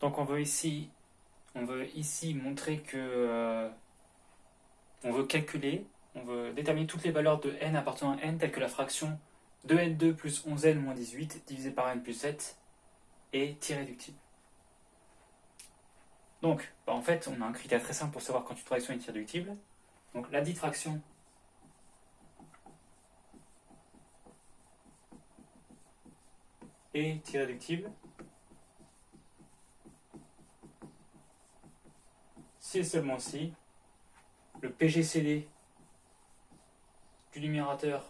Donc on veut ici montrer que on veut calculer, on veut déterminer toutes les valeurs de n appartenant à n telles que la fraction 2n2 plus 11n moins 18 divisé par n plus 7 est irréductible. Donc en fait on a un critère très simple pour savoir quand une fraction est irréductible. Donc la dite fraction est irréductible si et seulement si le PGCD du numérateur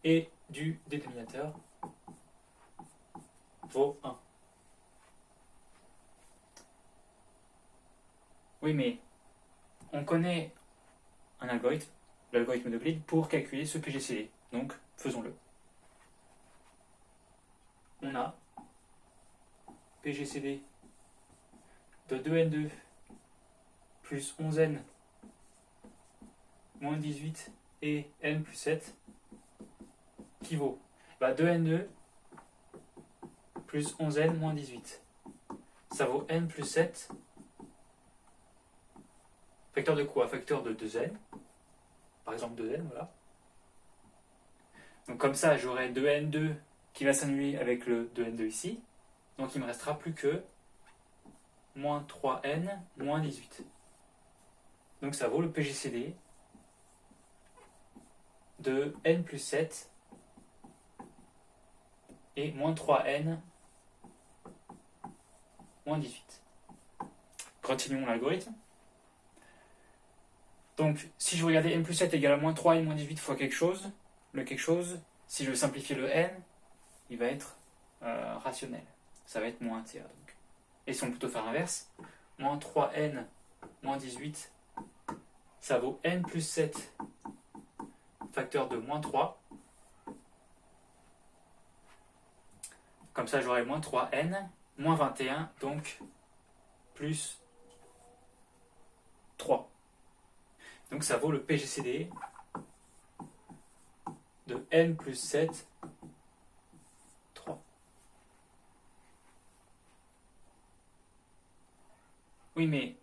et du dénominateur vaut 1. Oui, mais on connaît un algorithme, l'algorithme d'Euclide, pour calculer ce PGCD. Donc, faisons-le. On a PGCD de 2n2 plus 11n moins 18 et n plus 7 qui vaut 2n2 plus 11n moins 18. Ça vaut n plus 7. Facteur de quoi? Facteur de 2n. Par exemple 2n, voilà. Donc comme ça, j'aurai 2n2 qui va s'annuler avec le 2n2 ici. Donc il ne me restera plus que moins 3n moins 18. Donc ça vaut le PGCD de n plus 7 et moins 3n moins 18. Continuons l'algorithme. Donc si je regardais n plus 7 égale à moins 3n moins 18 fois quelque chose, le quelque chose, si je veux simplifier le n, il va être rationnel. Ça va être moins un tiers. Donc. Et si on peut plutôt faire l'inverse, moins 3n moins 18, ça vaut n plus 7 facteur de moins 3. Comme ça, j'aurai moins 3n, moins 21, donc plus 3. Donc ça vaut le PGCD de n plus 7, 3. Oui, mais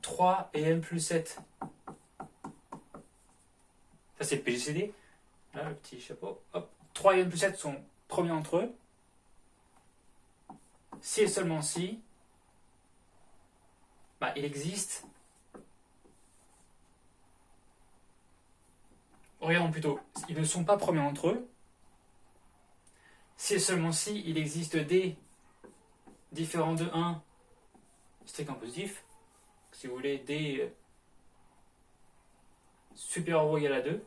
3 et n plus 7, ça c'est le PGCD. Là, le petit chapeau. Hop. 3 et n plus 7 sont premiers entre eux. Si et seulement si, il existe. Regardons plutôt, ils ne sont pas premiers entre eux. Si et seulement si, il existe des différents de 1 strictement positifs. Si vous voulez, des supérieurs ou égal à 2,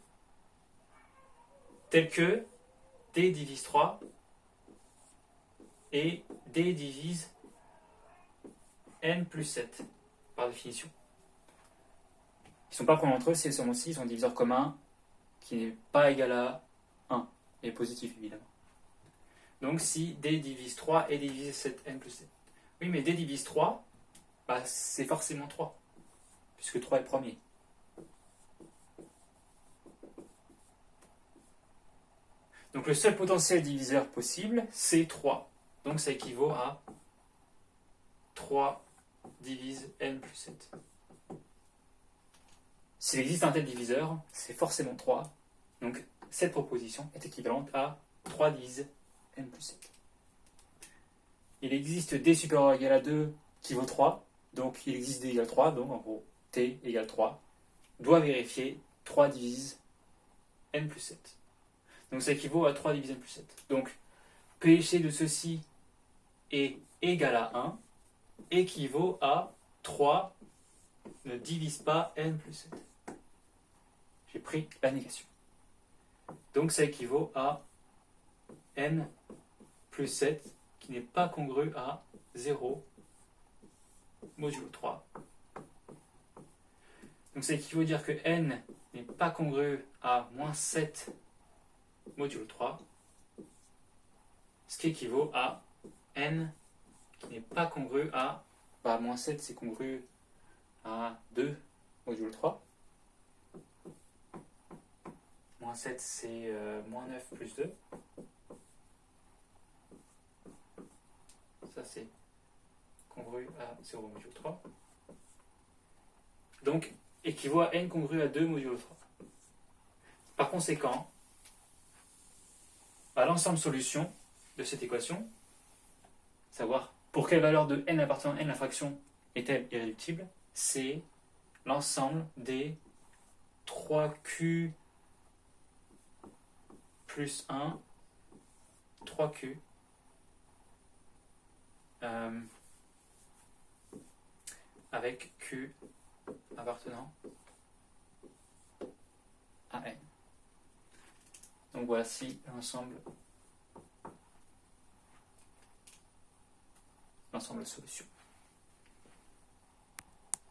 tels que d divise 3 et d divise n plus 7, par définition. Ils ne sont pas premiers entre eux, si et seulement si, ils ont un diviseur commun qui n'est pas égal à 1, et positif évidemment. Donc si d divise 3 et d divise 7n plus 7. Oui, mais d divise 3, c'est forcément 3, puisque 3 est le premier. Donc le seul potentiel diviseur possible, c'est 3. Donc ça équivaut à 3 divise n plus 7. S'il existe un tel diviseur, c'est forcément 3. Donc cette proposition est équivalente à 3 divise n plus 7. Il existe d supérieur ou égal à 2 qui vaut 3. Donc il existe d égale 3. Donc en gros, t égale 3. Doit vérifier 3 divise n plus 7. Donc ça équivaut à 3 divise n plus 7. Donc PG de ceci est égal à 1 équivaut à 3 ne divise pas n plus 7. J'ai pris la négation. Donc ça équivaut à n plus 7 qui n'est pas congru à 0 modulo 3. Donc ça équivaut à dire que n n'est pas congru à moins 7 modulo 3, ce qui équivaut à n qui n'est pas congru à, moins 7 c'est congru à 2 modulo 3, moins 7 c'est moins 9 plus 2, à 0 modulo 3. Donc, équivaut à n congru à 2 modulo 3. Par conséquent, à l'ensemble solution de cette équation, savoir pour quelle valeur de n appartenant à n la fraction est-elle irréductible, c'est l'ensemble des 3q plus 1, 3q, avec q appartenant à n. Donc voici l'ensemble de solutions.